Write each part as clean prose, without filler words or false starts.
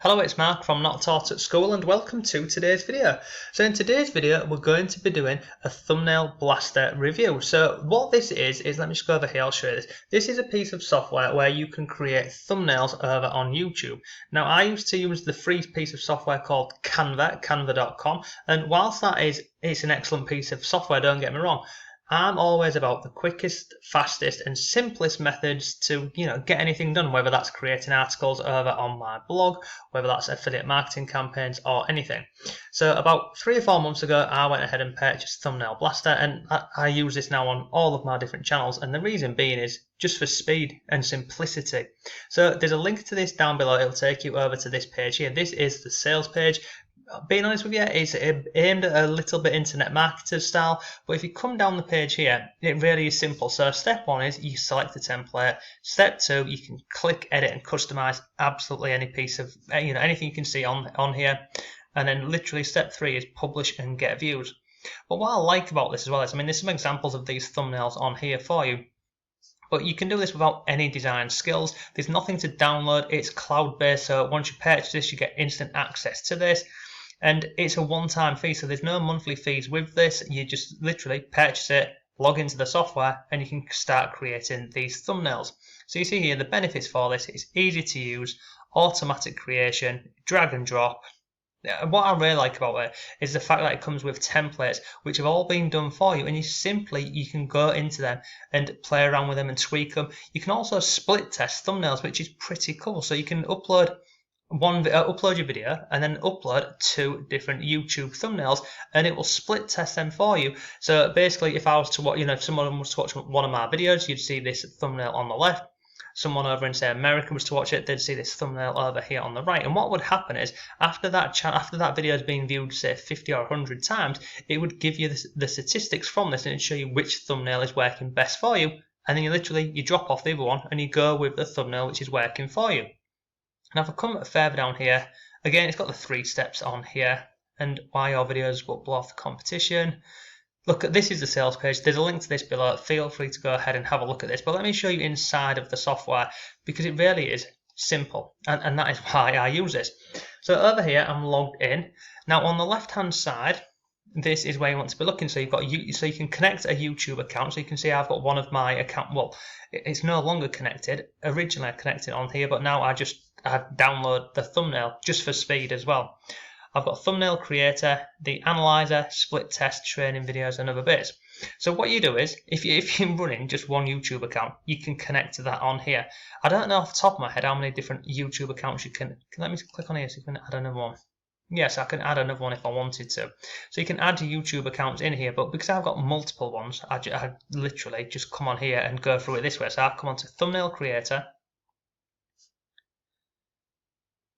Hello, it's Mark from Not Taught at School and welcome to today's video. So in today's video we're going to be doing a thumbnail blaster review. So what this is let me just go over here, I'll show you this. This is a piece of software where you can create thumbnails over on YouTube. Now I used to use the free piece of software called Canva, canva.com, and whilst it's an excellent piece of software, don't get me wrong, I'm always about the quickest, fastest and simplest methods to get anything done, whether that's creating articles over on my blog, whether that's affiliate marketing campaigns or anything. So about 3 or 4 months ago I went ahead and purchased Thumbnail Blaster, and I use this now on all of my different channels, and the reason being is just for speed and simplicity. So there's a link to this down below, it'll take you over to this page here. This is the sales page. Being honest with you, it's aimed at a little bit internet marketer style, but if you come down the page here, it really is simple. So step 1 is you select the template. Step 2, you can click, edit and customize absolutely any piece of, anything you can see on here. And then literally step 3 is publish and get views. But what I like about this as well is, there's some examples of these thumbnails on here for you. But you can do this without any design skills. There's nothing to download. It's cloud-based, so once you purchase this, you get instant access to this. And it's a one-time fee, so there's no monthly fees with this. You just literally purchase it, log into the software, and you can start creating these thumbnails. So you see here the benefits for this: it's easy to use, automatic creation, drag and drop. What I really like about it is the fact that it comes with templates which have all been done for you, and you can go into them and play around with them and tweak them. You can also split test thumbnails, which is pretty cool. So you can upload your video and then upload 2 different YouTube thumbnails, and it will split test them for you. So basically, if I was to watch, if someone was to watch one of my videos, you'd see this thumbnail on the left. Someone over in, say, America was to watch it, they'd see this thumbnail over here on the right. And what would happen is, after that video has been viewed, say, 50 or 100 times, it would give you the statistics from this, and it'd show you which thumbnail is working best for you. And then you drop off the other one and you go with the thumbnail which is working for you. Now if I come further down here, again it's got the 3 steps on here, and why your videos will blow off the competition. Look, this is the sales page. There's a link to this below. Feel free to go ahead and have a look at this. But let me show you inside of the software, because it really is simple, and that is why I use this. So over here I'm logged in. Now on the left hand side, this is where you want to be looking. So you can connect a YouTube account. So you can see I've got one of my account. Well, it's no longer connected. Originally I connected on here, but now I download the thumbnail just for speed as well. I've got thumbnail creator, the analyzer, split test, training videos and other bits. So what you do is, if you're running just one YouTube account, you can connect to that on here. I don't know off the top of my head how many different YouTube accounts you can let me click on here so you can add another one. Yes, I can add another one if I wanted to. So you can add your YouTube accounts in here, but because I've got multiple ones, I literally just come on here and go through it this way. So I've come on to thumbnail creator.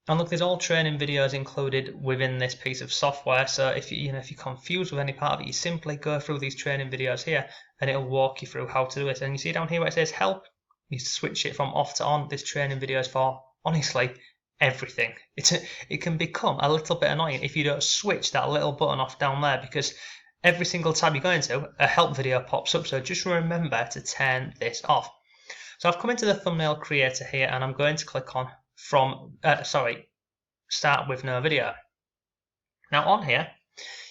And look, there's all training videos included within this piece of software. So if you're confused with any part of it, you simply go through these training videos here and it'll walk you through how to do it. And you see down here where it says help, you switch it from off to on. This training video is for, honestly, everything. It can become a little bit annoying if you don't switch that little button off down there, because every single tab you go into, a help video pops up. So just remember to turn this off. So I've come into the thumbnail creator here, and I'm going to click on start with no video. Now on here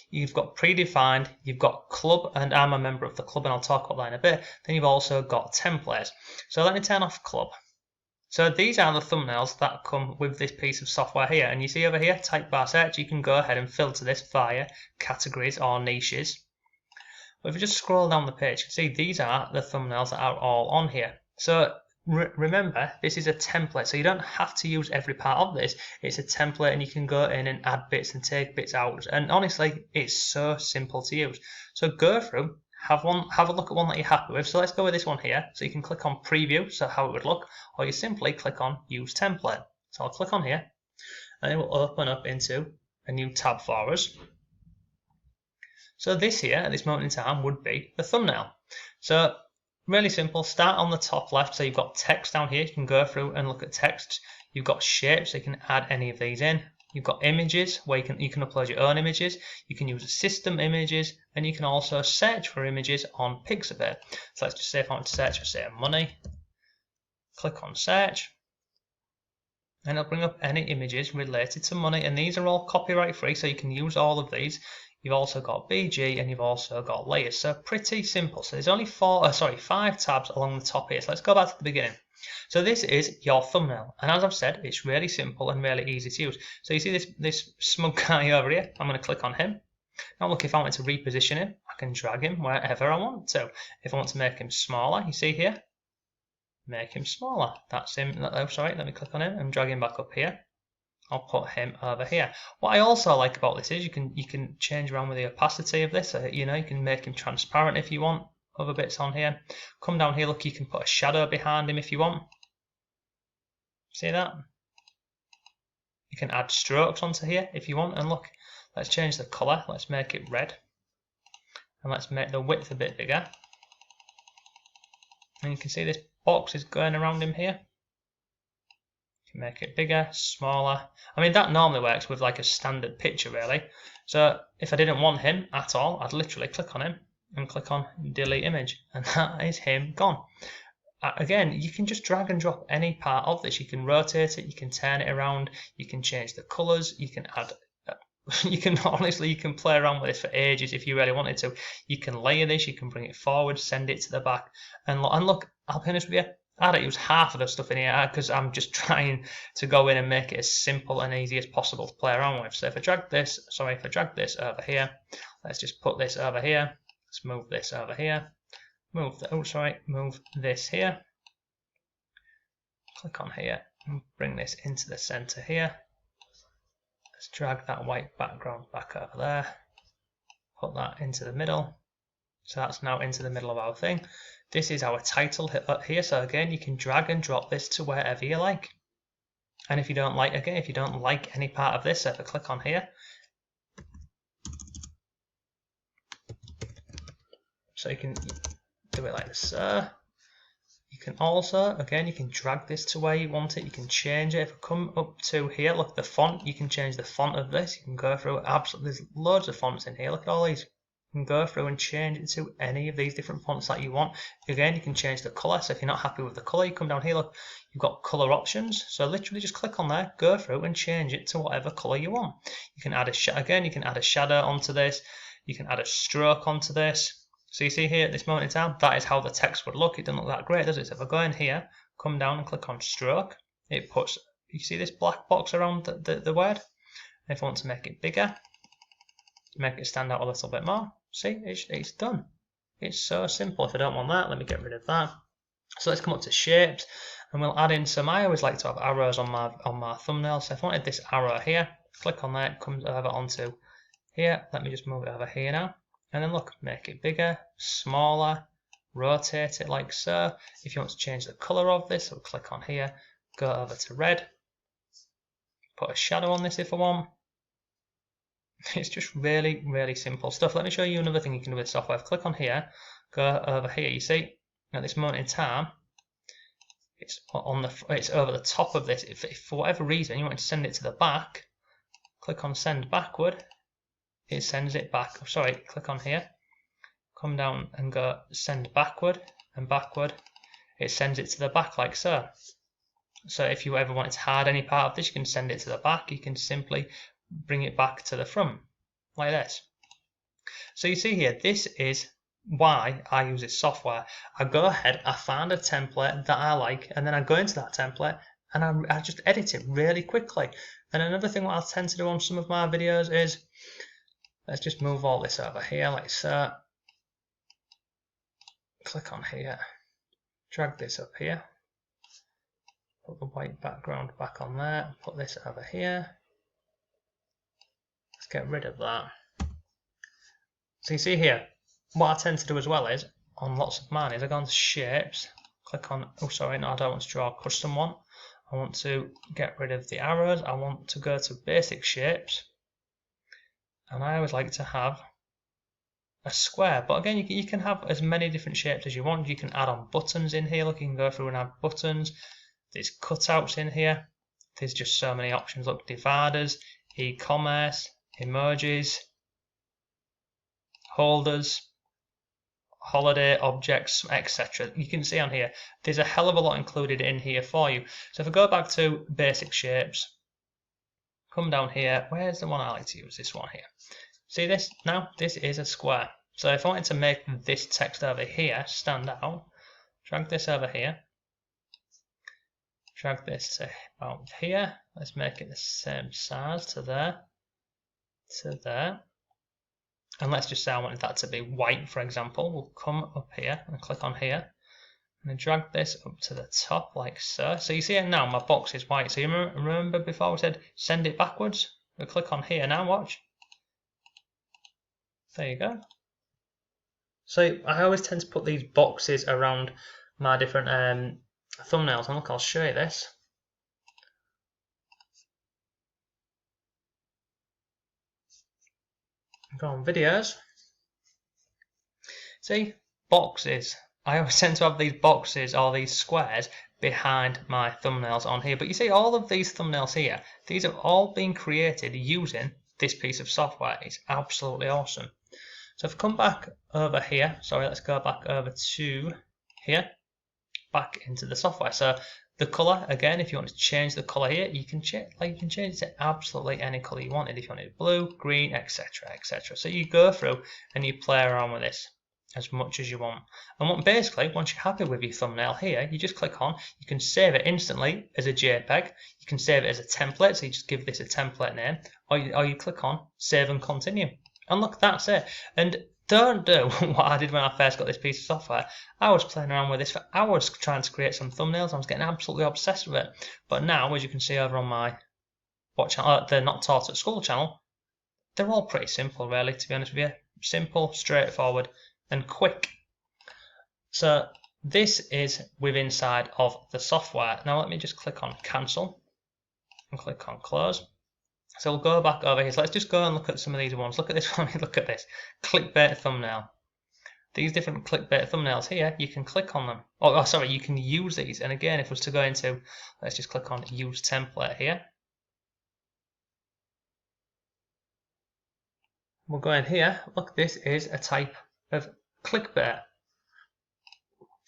you've got predefined, you've got club, and I'm a member of the club, and I'll talk about that in a bit. Then you've also got templates. So let me turn off club. So these are the thumbnails that come with this piece of software here, and you see over here, type bar search, you can go ahead and filter this via categories or niches. But if you just scroll down the page, see these are the thumbnails that are all on here. So remember, this is a template, so you don't have to use every part of this. It's a template, and you can go in and add bits and take bits out, and honestly it's so simple to use. So go through, have a look at one that you're happy with. So let's go with this one here. So you can click on preview, so how it would look, or you simply click on use template. So I'll click on here and it will open up into a new tab for us. So this here at this moment in time would be the thumbnail. So really simple. Start on the top left, so you've got text down here. You can go through and look at text. You've got shapes, so you can add any of these in. You've got images, where you can upload your own images. You can use system images, and you can also search for images on Pixabay. So let's just say if I want to search for, say, money, click on search, and it'll bring up any images related to money, and these are all copyright free, so you can use all of these. You've also got BG and you've also got layers, so pretty simple. So there's only 5 tabs along the top here. So let's go back to the beginning. So this is your thumbnail, and as I've said, it's really simple and really easy to use. So you see this smug guy over here. I'm going to click on him. Now look, if I want to reposition him, I can drag him wherever I want to. If I want to make him smaller, you see here, make him smaller. That's him. Oh, sorry, let me click on him and drag him back up here. I'll put him over here. What I also like about this is you can change around with the opacity of this. You know, you can make him transparent if you want. Other bits on here. Come down here, look, you can put a shadow behind him if you want. See that? You can add strokes onto here if you want. And look, let's change the colour. Let's make it red. And let's make the width a bit bigger. And you can see this box is going around him here. You can make it bigger, smaller. I mean, that normally works with like a standard picture really. So if I didn't want him at all, I'd literally click on him and click on delete image, and that is him gone. Again, you can just drag and drop any part of this. You can rotate it, you can turn it around, you can change the colours, you can add you can play around with this for ages if you really wanted to. You can layer this, you can bring it forward, send it to the back, and look, I'll be honest with you, I don't use half of the stuff in here because I'm just trying to go in and make it as simple and easy as possible to play around with. So if I drag this over here, let's just put this over here. Let's move this over here. Move this here. Click on here and bring this into the center here. Let's drag that white background back over there. Put that into the middle. So that's now into the middle of our thing. This is our title here. So again, you can drag and drop this to wherever you like. And if you don't like any part of this, if I click on here, so you can do it like this. You can also, again, you can drag this to where you want it. You can change it. If I come up to here, look, the font, you can change the font of this. You can go through absolutely, there's loads of fonts in here. Look at all these. You can go through and change it to any of these different fonts that you want. Again, you can change the colour. So if you're not happy with the colour, you come down here, look, you've got colour options. So literally just click on there, go through and change it to whatever colour you want. You can add you can add a shadow onto this. You can add a stroke onto this. So you see here at this moment in time, that is how the text would look. It doesn't look that great, does it? So if I go in here, come down and click on stroke, it puts, you see this black box around the word? And if I want to make it bigger, make it stand out a little bit more, see, it's done. It's so simple. If I don't want that, let me get rid of that. So let's come up to shapes, and we'll add in some, I always like to have arrows on my thumbnail. So if I wanted this arrow here, click on that, it comes over onto here. Let me just move it over here now. And then look, make it bigger, smaller, rotate it like so. If you want to change the colour of this, I'll click on here, go over to red, put a shadow on this if I want. It's just really, really simple stuff. Let me show you another thing you can do with software. Click on here, go over here. You see, at this moment in time, it's over the top of this. If for whatever reason you want to send it to the back, click on send backward. It sends it back. Sorry, click on here, come down and go send backward and backward. It sends it to the back like so. So if you ever wanted to hide any part of this, you can send it to the back. You can simply bring it back to the front like this. So you see here, this is why I use this software. I go ahead, I find a template that I like, and then I go into that template and I just edit it really quickly. And another thing what I tend to do on some of my videos is, let's just move all this over here like so. Click on here, drag this up here, put the white background back on there, put this over here. Let's get rid of that. So you see here, what I tend to do as well is, on lots of mine, is I go into shapes, click on, oh sorry, no, I don't want to draw a custom one. I want to get rid of the arrows. I want to go to basic shapes. And I always like to have a square, but again you can have as many different shapes as you want. You can add on buttons in here. Look, you can go through and add buttons. There's cutouts in here. There's just so many options. Look, dividers, e-commerce, emojis, holders, holiday, objects, etc. You can see on here, there's a hell of a lot included in here for you. So if I go back to basic shapes, come down here, where's the one I like to use? This one here. See this? Now, this is a square. So if I wanted to make this text over here stand out, drag this over here, drag this to about here, let's make it the same size to there, and let's just say I wanted that to be white, for example. We'll come up here and click on here and drag this up to the top like so. So you see it now, my box is white. So you remember before we said send it backwards? We'll click on here now, watch. There you go. So I always tend to put these boxes around my different thumbnails, and look, I'll show you this. Go on videos. See, boxes. I always tend to have these boxes or these squares behind my thumbnails on here. But you see, all of these thumbnails here, these have all been created using this piece of software. It's absolutely awesome. So if I come back over here, sorry, let's go back over to here, back into the software. So the color, again, if you want to change the color here, you can change it to absolutely any color you wanted. If you wanted blue, green, etc., etc. So you go through and you play around with this as much as you want. And basically, once you're happy with your thumbnail here, you just click on, you can save it instantly as a JPEG, you can save it as a template, so you just give this a template name, or you click on save and continue. And look, that's it. And don't do what I did when I first got this piece of software. I was playing around with this for hours trying to create some thumbnails. I was getting absolutely obsessed with it. But now, as you can see over on my the Not Taught at School channel, they're all pretty simple, really, to be honest with you. Simple, straightforward, and quick. So this is within inside of the software. Now let me just click on cancel and click on close. So we'll go back over here. So let's just go and look at some of these ones. Look at this one. Look at this clickbait thumbnail. These different clickbait thumbnails here, you can click on them. Oh, sorry, you can use these. And again, if I was to go into, let's just click on use template here. We'll go in here. Look, this is a type of clickbait.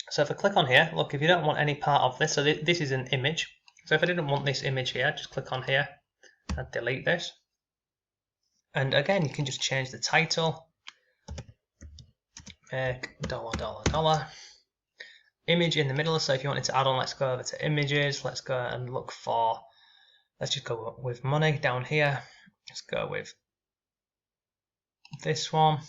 So if I click on here, look, if you don't want any part of this, so this is an image. So if I didn't want this image here, just click on here and delete this. And again, you can just change the title. Make $, image in the middle. So if you wanted to add on, let's go over to images. Let's go and look for, let's just go with money down here. Let's go with this one.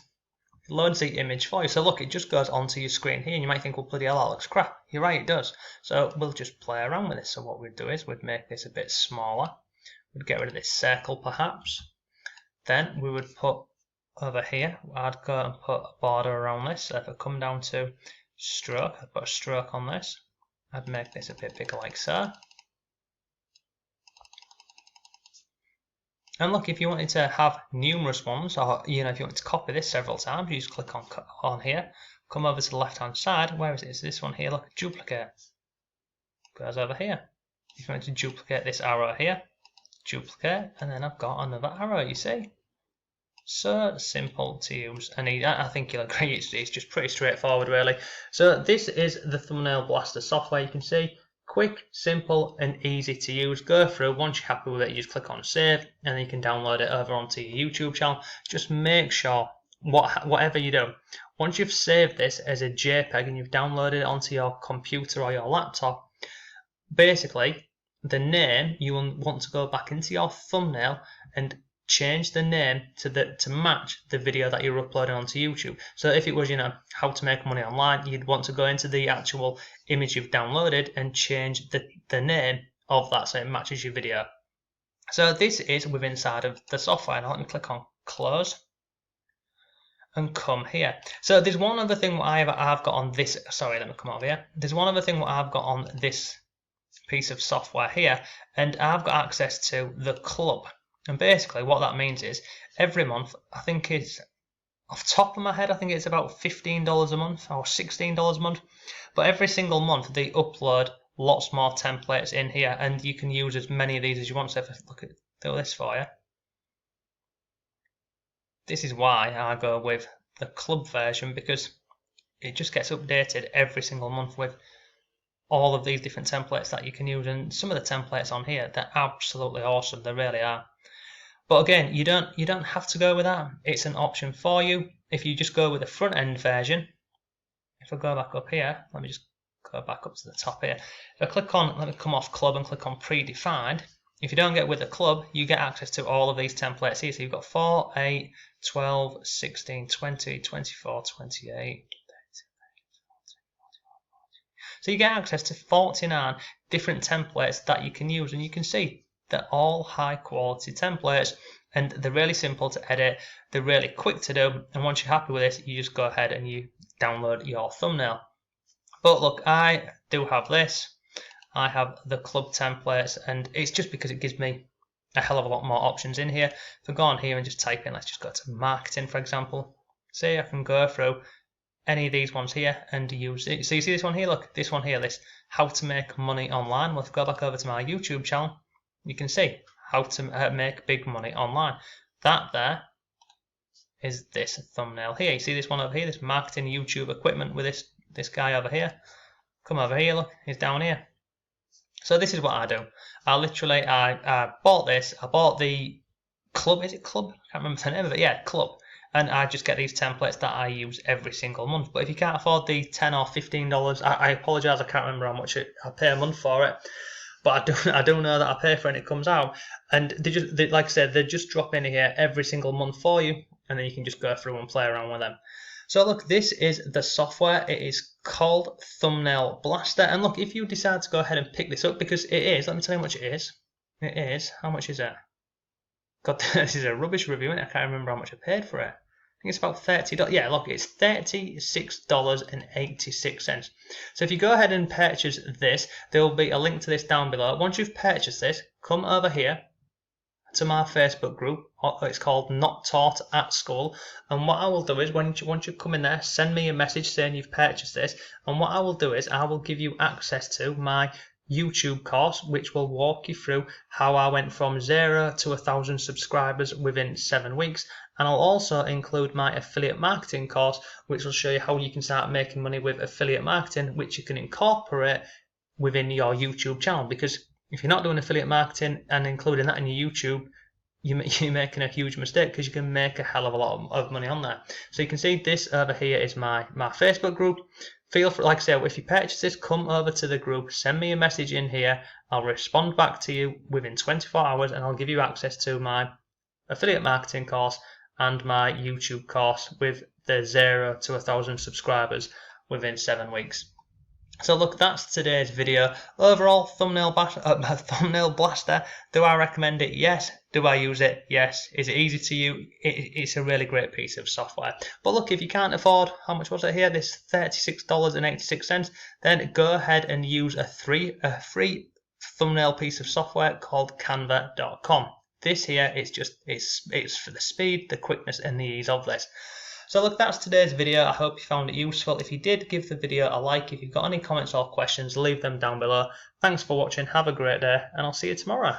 Loads the image for you. So look, it just goes onto your screen here, and you might think, well, bloody hell, that looks crap. You're right, it does. So we'll just play around with this. So what we'd do is we'd make this a bit smaller. We'd get rid of this circle perhaps. Then we would put over here, I'd go and put a border around this. So if I come down to stroke, I'd put a stroke on this. I'd make this a bit bigger like so. And look, if you wanted to have numerous ones, or if you wanted to copy this several times, you just click on here, come over to the left hand side. Where is it? It's this one here. Look, duplicate. Goes over here. If you want to duplicate this arrow here, duplicate, and then I've got another arrow. You see, so simple to use, and I think you'll agree it's just pretty straightforward, really. So this is the Thumbnail Blaster software. You can see. Quick, simple, and easy to use. Go through. Once you're happy with it, you just click on save, and then you can download it over onto your YouTube channel. Just make sure, whatever you do, once you've saved this as a JPEG and you've downloaded it onto your computer or your laptop, basically, the name, you will want to go back into your thumbnail and change the name to match the video that you're uploading onto YouTube. So if it was, how to make money online, you'd want to go into the actual image you've downloaded and change the name of that so it matches your video. So this is within inside of the software. Now let me click on close and come here. So there's one other thing I've got on this. Sorry, let me come over here. There's one other thing what I've got on this piece of software here, and I've got access to the club. And basically what that means is every month, I think it's, off the top of my head, I think it's about $15 a month or $16 a month. But every single month they upload lots more templates in here, and you can use as many of these as you want. So if I do this for you, this is why I go with the club version, because it just gets updated every single month with all of these different templates that you can use, and some of the templates on here, they're absolutely awesome, they really are. But again, you don't have to go with that. It's an option for you. If you just go with the front end version, if I go back up here, let me just go back up to the top here. If I click on, let me come off club and click on predefined. If you don't get with the club, you get access to all of these templates here. So you've got 4, 8, 12, 16, 20, 24, 28. So you get access to 49 different templates that you can use, and you can see they're all high quality templates, and they're really simple to edit, they're really quick to do, and once you're happy with this, you just go ahead and you download your thumbnail. But look, I do have this. I have the club templates, and it's just because it gives me a hell of a lot more options in here. If I go on here and just type in, let's just go to marketing, for example. See, I can go through any of these ones here and use it. So you see this one here, look, this one here, this how to make money online. Well, if I go back over to my YouTube channel, you can see how to make big money online. That there is this thumbnail here. You see this one over here, this marketing YouTube equipment with this guy over here. Come over here, look, he's down here. So this is what I do. I bought this. I bought the club. Is it club? I can't remember the name of it. Yeah, club. And I just get these templates that I use every single month. But if you can't afford the $10 or $15, I apologise, I can't remember how much I pay a month for it. But I do know that I pay for it and it comes out. And like I said, they just drop in here every single month for you, and then you can just go through and play around with them. So look, this is the software. It is called Thumbnail Blaster. And look, if you decide to go ahead and pick this up, because it is, let me tell you how much it is. It is, how much is it? God, this is a rubbish review, and I can't remember how much I paid for it. I think it's about $30. Yeah, look, it's $36.86. So if you go ahead and purchase this, there will be a link to this down below. Once you've purchased this, come over here to my Facebook group. It's called Not Taught at School. And what I will do is, once you come in there, send me a message saying you've purchased this. And what I will do is, I will give you access to my YouTube course, which will walk you through how I went from 0 to 1,000 subscribers within 7 weeks. And I'll also include my affiliate marketing course, which will show you how you can start making money with affiliate marketing, which you can incorporate within your YouTube channel. Because if you're not doing affiliate marketing and including that in your YouTube, you're making a huge mistake, because you can make a hell of a lot of money on there. So you can see this over here is my Facebook group. Feel free, like I say, if you purchase this, come over to the group, send me a message in here. I'll respond back to you within 24 hours, and I'll give you access to my affiliate marketing course and my YouTube course with the 0 to 1,000 subscribers within 7 weeks. So look, that's today's video. Overall, Thumbnail Blaster, do I recommend it? Yes. Do I use it? Yes. Is it easy to use? It's a really great piece of software. But look, if you can't afford, how much was it here? This $36.86, then go ahead and use a free thumbnail piece of software called Canva.com. This here is just, it's for the speed, the quickness, and the ease of this. So look, that's today's video. I hope you found it useful. If you did, give the video a like. If you've got any comments or questions, leave them down below. Thanks for watching. Have a great day, and I'll see you tomorrow.